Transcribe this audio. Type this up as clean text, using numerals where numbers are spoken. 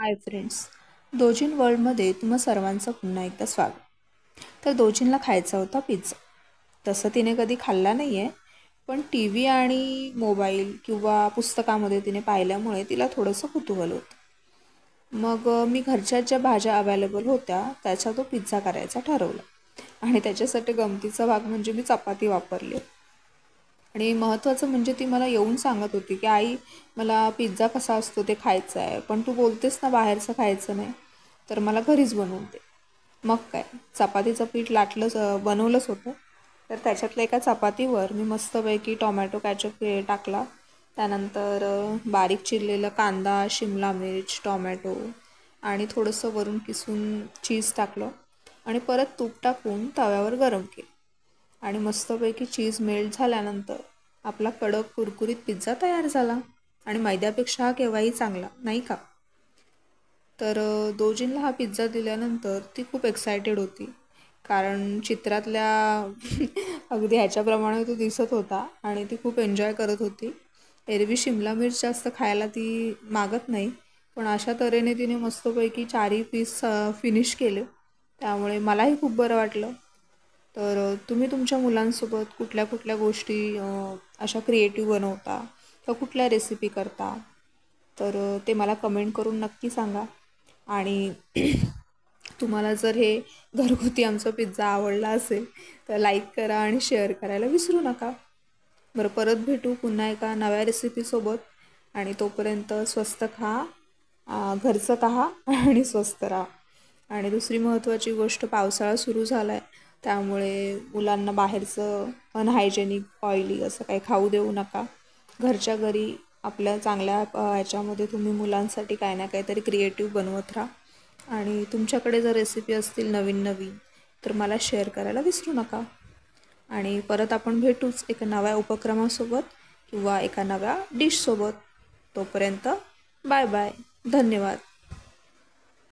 Hi friends, दोजिन वर्ल्डमध्ये तुम्हा सर्वांचं पुन्हा एकदा स्वागत. तर दोजिनला खायचा होता पिझ्झा. तसं तिने कधी खाल्ला नाही आहे, पण टी व्ही आणि मोबाईल किंवा पुस्तकामध्ये तिने पाहिल्यामुळे तिला थोडंसं कुतूहल होतं. मग मी घरच्या ज्या भाज्या अवेलेबल होत्या त्याचा तो पिझ्झा करायचा ठरवला. आणि त्याच्यासाठी गमतीचा भाग म्हणजे मी चपाती वापरली. आणि महत्त्वाचं म्हणजे ती मला येऊन सांगत होती की आई, मला पिझ्झा कसा असतो ते खायचं आहे, पण तू बोलतेस ना बाहेरचं खायचं नाही, तर मला घरीच बनवून दे. मग काय, चपातीचं पीठ लाटलंच बनवलंच होतं. तर त्याच्यातल्या एका चपातीवर मी मस्तपैकी टोमॅटो कॅचअप टाकला. त्यानंतर बारीक चिरलेला कांदा, शिमला मिर्च, टोमॅटो आणि थोडंसं वरून किसून चीज टाकलं आणि परत तूप टाकून तव्यावर गरम केलं. आणि मस्तपैकी चीज मेल्ट झाल्यानंतर आपला कडक कुरकुरीत पिझ्झा तयार झाला. आणि मैद्यापेक्षा हा केव्हाही चांगला, नाही का? तर दोजिनला हा पिझ्झा दिल्यानंतर ती खूप एक्सायटेड होती, कारण चित्रातल्या अगदी ह्याच्याप्रमाणे तो दिसत होता आणि ती खूप एन्जॉय करत होती. एरवी शिमला मिर्च जास्त खायला ती मागत नाही, पण अशा तऱ्हेने तिने मस्तपैकी 4ही पीस फिनिश केले. त्यामुळे मलाही खूप बरं वाटलं. तर तुम्ही तुमच्या मुलांसोबत कुठल्या कुठल्या गोष्टी अशा क्रिएटिव्ह बनवता किंवा कुठल्या रेसिपी करता, तर ते मला कमेंट करून नक्की सांगा. आणि तुम्हाला जर हे घरगुती आमचा पिझ्झा आवडला असेल तर लाईक करा आणि शेअर करायला विसरू नका. बरं, परत भेटू पुन्हा एका नव्या रेसिपीसोबत. आणि तोपर्यंत स्वस्त खा, घरचं खा आणि स्वस्त राहा. आणि दुसरी महत्त्वाची गोष्ट, पावसाळा सुरू झाला आहे, त्यामुळे मुलांना बाहेरचं अनहायजेनिक ऑइली असं काही खाऊ देऊ नका. घरच्या घरी आपल्या चांगल्या ह्याच्यामध्ये तुम्ही मुलांसाठी काही ना काहीतरी क्रिएटिव्ह बनवत राहा. आणि तुमच्याकडे जर रेसिपी असतील नवीन नवीन तर मला शेअर करायला विसरू नका. आणि परत आपण भेटूच एका नव्या उपक्रमासोबत किंवा एका नव्या डिशसोबत. तोपर्यंत बाय बाय, धन्यवाद.